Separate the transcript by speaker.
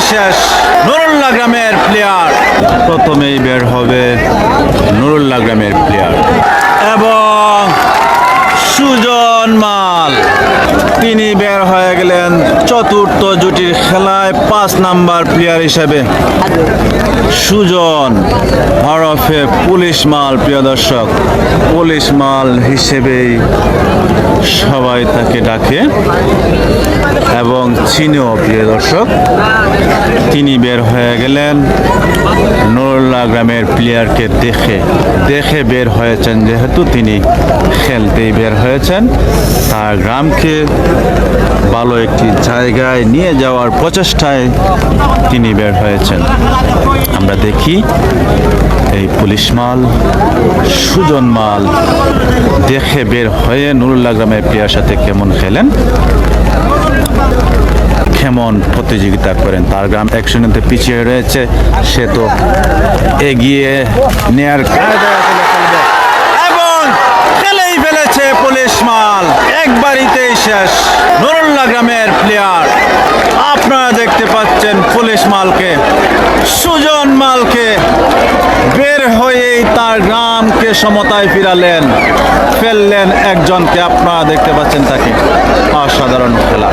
Speaker 1: শেষ নুরুল্লাহ গ্রামের প্লেয়ার। প্রথমেই বের হবে নুরুল্লাহ গ্রামের প্লেয়ার এবং সুজন মাল, তিনি বের হয়ে গেলেন চতুর্থ জুটির খেলায় 5 নাম্বার প্লেয়ার হিসেবে। সুজন হরফে পুলিশ মাল, প্রিয় দর্শক, পুলিশ মাল হিসেবেই সবাই তাকে ডাকে এবং চিনেও, প্রিয় দর্শক। তিনি বের হয়ে গেলেন নুরুল্লাহ গ্রামের প্লেয়ারকে দেখে বের হয়েছেন, যেহেতু তিনি খেলতেই বের হয়েছেন। তার গ্রামকে ভালো একটি জায়গায় নিয়ে যাওয়ার প্রচেষ্টায় তিনি বের হয়েছেন। আমরা দেখি এই পুলিশ মাল, সুজন মাল দেখে বের হয়ে নুরুল্লাহ গ্রামের প্লেয়ার সাথে কেমন খেলেন, কেমন প্রতিযোগিতা করেন। তার গ্রাম 1-0 পিছিয়ে রয়েছে, সে তো এগিয়ে নেয়ার এবং খেলেই ফেলেছে পুলিশ মাল। একবারিতেই শেষ নুরুল্লাহ গ্রামের প্লেয়ার। আপনারা দেখতে পাচ্ছেন পুলিশ মালকে, সুজন মালকে বের হয়েই তার গ্রামকে সমতায় ফেললেন একজনকে। আপনারা দেখতে পাচ্ছেন তাকে। অসাধারণ খেলা।